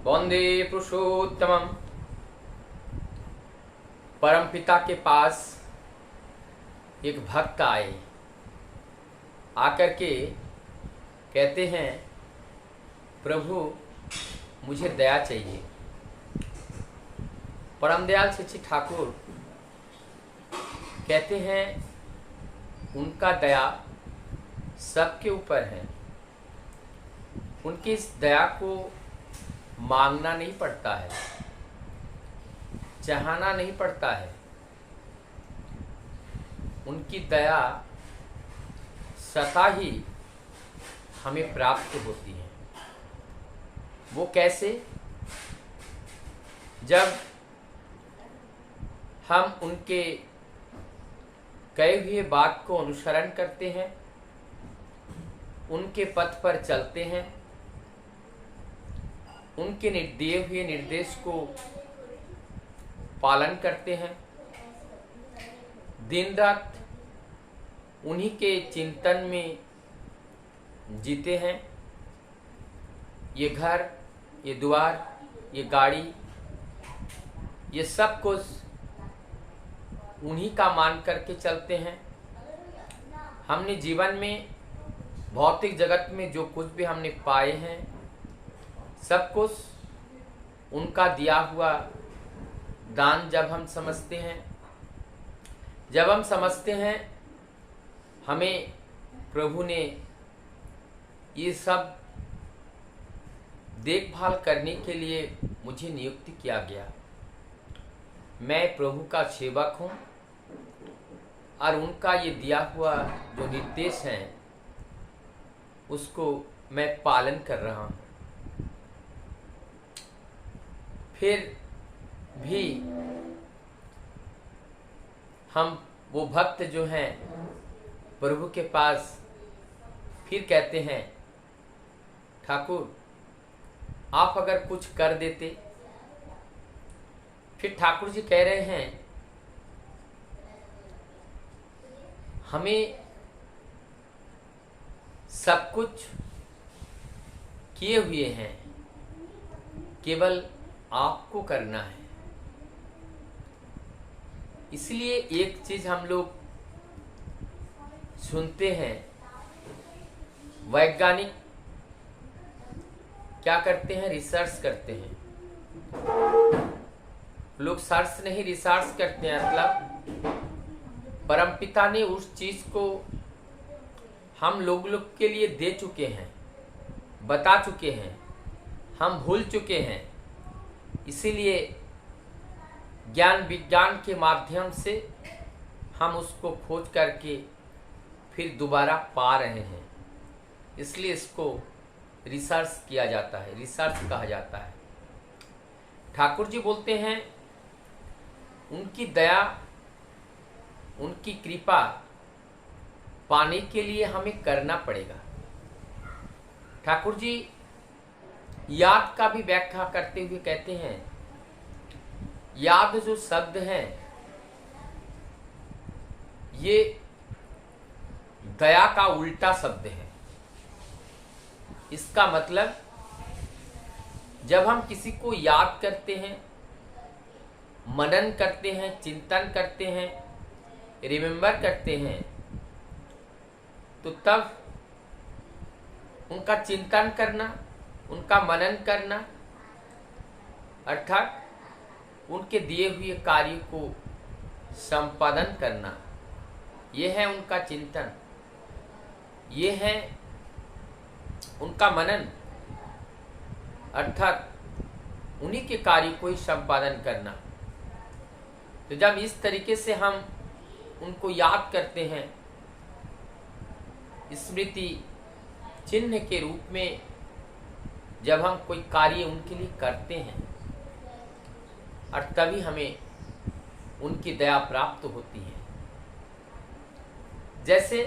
वंदे पुरुषोत्तमम। परमपिता के पास एक भक्त आए, आकर के कहते हैं, प्रभु मुझे दया चाहिए। परम दयाल सच्ची ठाकुर कहते हैं, उनका दया सबके ऊपर है। उनकी इस दया को मांगना नहीं पड़ता है, चाहना नहीं पड़ता है। उनकी दया स्वतः ही हमें प्राप्त होती है। वो कैसे? जब हम उनके कहे हुए बात को अनुसरण करते हैं, उनके पथ पर चलते हैं, उनके दिए हुए निर्देश को पालन करते हैं, दिन रात उन्हीं के चिंतन में जीते हैं। ये घर, ये द्वार, ये गाड़ी, ये सब कुछ उन्हीं का मान करके चलते हैं। हमने जीवन में भौतिक जगत में जो कुछ भी हमने पाए हैं, सब कुछ उनका दिया हुआ दान जब हम समझते हैं, जब हम समझते हैं हमें प्रभु ने ये सब देखभाल करने के लिए मुझे नियुक्त किया गया, मैं प्रभु का सेवक हूँ और उनका ये दिया हुआ जो निर्देश है उसको मैं पालन कर रहा हूँ। फिर भी हम वो भक्त जो हैं प्रभु के पास फिर कहते हैं, ठाकुर आप अगर कुछ कर देते। फिर ठाकुर जी कह रहे हैं, हमें सब कुछ किए हुए हैं, केवल आपको करना है। इसलिए एक चीज हम लोग सुनते हैं, वैज्ञानिक क्या करते हैं? रिसर्च करते हैं। लोग सर्च नहीं, रिसर्च करते हैं। मतलब परमपिता ने उस चीज को हम लोग के लिए दे चुके हैं, बता चुके हैं, हम भूल चुके हैं। इसीलिए ज्ञान विज्ञान के माध्यम से हम उसको खोज करके फिर दोबारा पा रहे हैं। इसलिए इसको रिसर्च किया जाता है, रिसर्च कहा जाता है। ठाकुर जी बोलते हैं, उनकी दया, उनकी कृपा पाने के लिए हमें करना पड़ेगा। ठाकुर जी याद का भी व्याख्या करते हुए कहते हैं, याद जो शब्द है ये दया का उल्टा शब्द है। इसका मतलब जब हम किसी को याद करते हैं, मनन करते हैं, चिंतन करते हैं, रिमेम्बर करते हैं, तो तब उनका चिंतन करना, उनका मनन करना, अर्थात उनके दिए हुए कार्य को संपादन करना, ये है उनका चिंतन, ये है उनका मनन, अर्थात उन्हीं के कार्य को ही संपादन करना। तो जब इस तरीके से हम उनको याद करते हैं, स्मृति चिन्ह के रूप में जब हम कोई कार्य उनके लिए करते हैं, और तभी हमें उनकी दया प्राप्त होती है। जैसे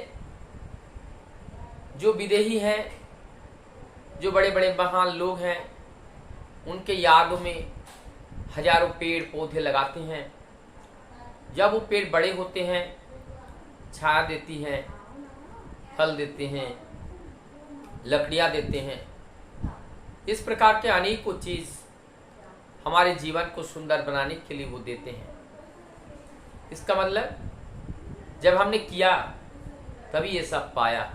जो विदेही हैं, जो बड़े बड़े महान लोग हैं, उनके यादों में हजारों पेड़ पौधे लगाते हैं। जब वो पेड़ बड़े होते हैं, छाया देती हैं, फल देते हैं, लकड़ियाँ देते हैं, इस प्रकार के अनेकों चीज हमारे जीवन को सुंदर बनाने के लिए वो देते हैं। इसका मतलब जब हमने किया तभी ये सब पाया,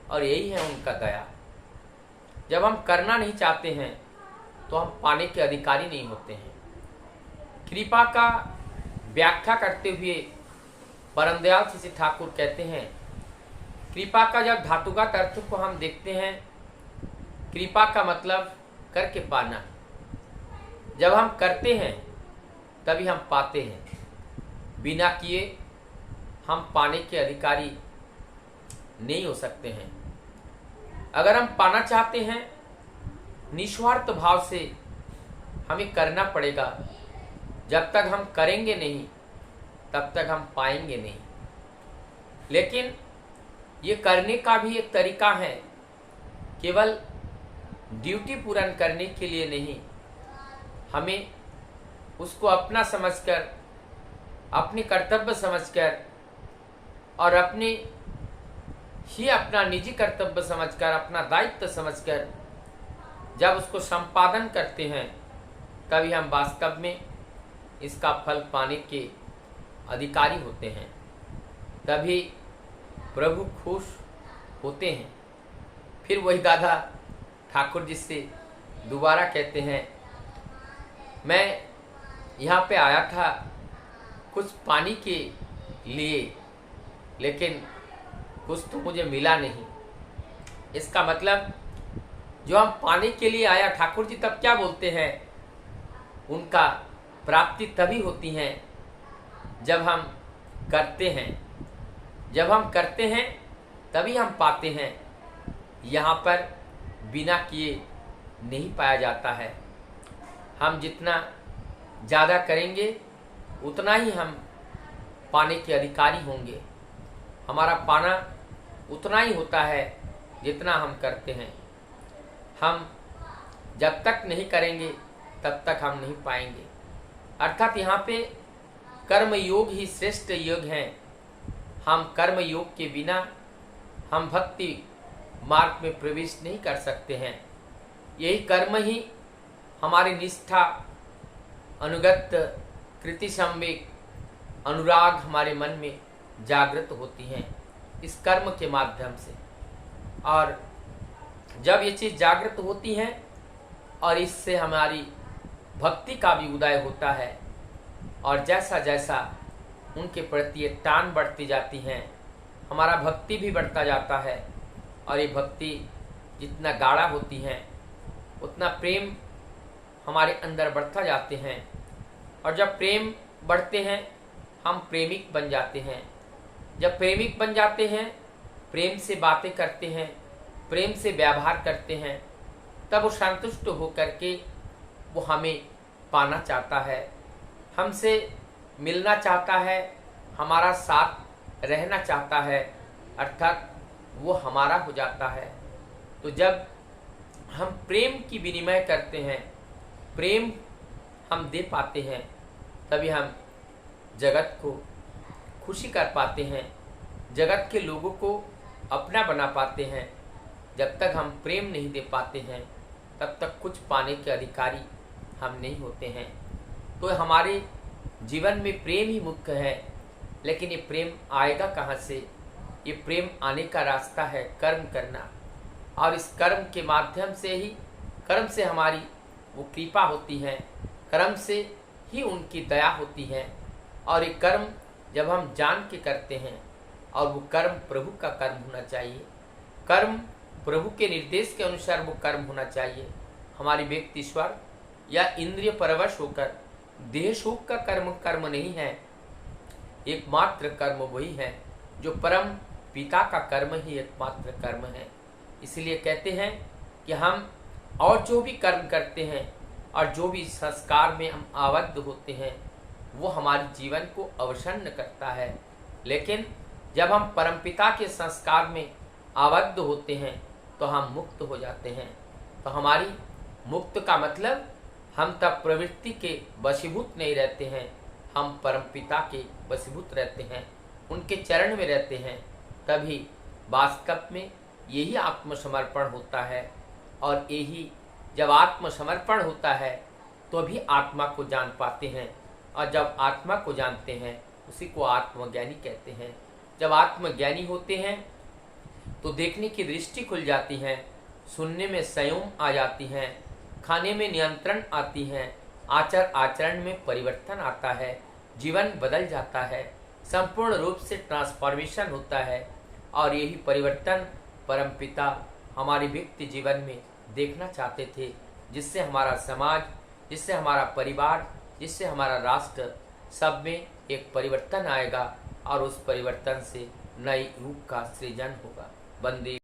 और यही है उनका दया। जब हम करना नहीं चाहते हैं तो हम पाने के अधिकारी नहीं होते हैं। कृपा का व्याख्या करते हुए परम दयाल श्री ठाकुर कहते हैं, कृपा का जब धातुगत अर्थ को हम देखते हैं, कृपा का मतलब करके पाना। जब हम करते हैं तभी हम पाते हैं, बिना किए हम पाने के अधिकारी नहीं हो सकते हैं। अगर हम पाना चाहते हैं निस्वार्थ भाव से हमें करना पड़ेगा। जब तक हम करेंगे नहीं तब तक हम पाएंगे नहीं। लेकिन ये करने का भी एक तरीका है, केवल ड्यूटी पूर्ण करने के लिए नहीं, हमें उसको अपना समझकर, अपने कर्तव्य समझकर और अपना निजी कर्तव्य समझकर, अपना दायित्व समझकर जब उसको संपादन करते हैं तभी हम वास्तव में इसका फल पाने के अधिकारी होते हैं। तभी प्रभु खुश होते हैं। फिर वही दादा ठाकुर जी से दोबारा कहते हैं, मैं यहाँ पे आया था कुछ पानी के लिए, लेकिन कुछ तो मुझे मिला नहीं। इसका मतलब जो हम पाने के लिए आया, ठाकुर जी तब क्या बोलते हैं, उनका प्राप्ति तभी होती है जब हम करते हैं। जब हम करते हैं तभी हम पाते हैं। यहाँ पर बिना किए नहीं पाया जाता है। हम जितना ज़्यादा करेंगे उतना ही हम पाने के अधिकारी होंगे। हमारा पाना उतना ही होता है जितना हम करते हैं। हम जब तक नहीं करेंगे तब तक हम नहीं पाएंगे। अर्थात यहाँ पे कर्म योग ही श्रेष्ठ योग है। हम कर्म योग के बिना हम भक्ति मार्ग में प्रवेश नहीं कर सकते हैं। यही कर्म ही हमारी निष्ठा, अनुगत, कृति संवेग, अनुराग हमारे मन में जागृत होती हैं इस कर्म के माध्यम से। और जब ये चीज़ जागृत होती हैं और इससे हमारी भक्ति का भी उदय होता है, और जैसा जैसा उनके प्रति ये टान बढ़ती जाती हैं, हमारा भक्ति भी बढ़ता जाता है। और ये भक्ति जितना गाढ़ा होती है उतना प्रेम हमारे अंदर बढ़ता जाते हैं। और जब प्रेम बढ़ते हैं हम प्रेमिक बन जाते हैं। जब प्रेमिक बन जाते हैं, प्रेम से बातें करते हैं, प्रेम से व्यवहार करते हैं, तब वो संतुष्ट होकर के वो हमें पाना चाहता है, हमसे मिलना चाहता है, हमारा साथ रहना चाहता है, अर्थात वो हमारा हो जाता है। तो जब हम प्रेम की विनिमय करते हैं, प्रेम हम दे पाते हैं, तभी हम जगत को खुशी कर पाते हैं, जगत के लोगों को अपना बना पाते हैं। जब तक हम प्रेम नहीं दे पाते हैं तब तक कुछ पाने के अधिकारी हम नहीं होते हैं। तो हमारे जीवन में प्रेम ही मुख्य है। लेकिन ये प्रेम आएगा कहाँ से? ये प्रेम आने का रास्ता है कर्म करना, और इस कर्म के माध्यम से ही, कर्म से हमारी वो कृपा होती है, कर्म से ही उनकी दया होती है। और ये कर्म जब हम जान के करते हैं, और वो कर्म प्रभु का कर्म होना चाहिए, कर्म प्रभु के निर्देश के अनुसार वो कर्म होना चाहिए। हमारी व्यक्ति स्वर या इंद्रिय परवश होकर देह शोक का कर्म नहीं है। एकमात्र कर्म वही है जो परम पिता का कर्म ही एकमात्र कर्म है। इसलिए कहते हैं कि हम और जो भी कर्म करते हैं और जो भी संस्कार में हम आबद्ध होते हैं वो हमारे जीवन को अवसन्न करता है। लेकिन जब हम परमपिता के संस्कार में आबद्ध होते हैं तो हम मुक्त हो जाते हैं। तो हमारी मुक्त का मतलब हम तब प्रवृत्ति के वशीभूत नहीं रहते हैं, हम परमपिता के वशीभूत रहते हैं, उनके चरण में रहते हैं। तभी वास्तव में यही आत्मसमर्पण होता है। और यही जब आत्मसमर्पण होता है तो भी आत्मा को जान पाते हैं। और जब आत्मा को जानते हैं उसी को आत्मज्ञानी कहते हैं। जब आत्मज्ञानी होते हैं तो देखने की दृष्टि खुल जाती है, सुनने में संयम आ जाती है, खाने में नियंत्रण आती है, आचरण में परिवर्तन आता है, जीवन बदल जाता है, संपूर्ण रूप से ट्रांसफॉर्मेशन होता है। और यही परिवर्तन परमपिता हमारे व्यक्ति जीवन में देखना चाहते थे, जिससे हमारा समाज, जिससे हमारा परिवार, जिससे हमारा राष्ट्र, सब में एक परिवर्तन आएगा और उस परिवर्तन से नई युग का सृजन होगा। वंदे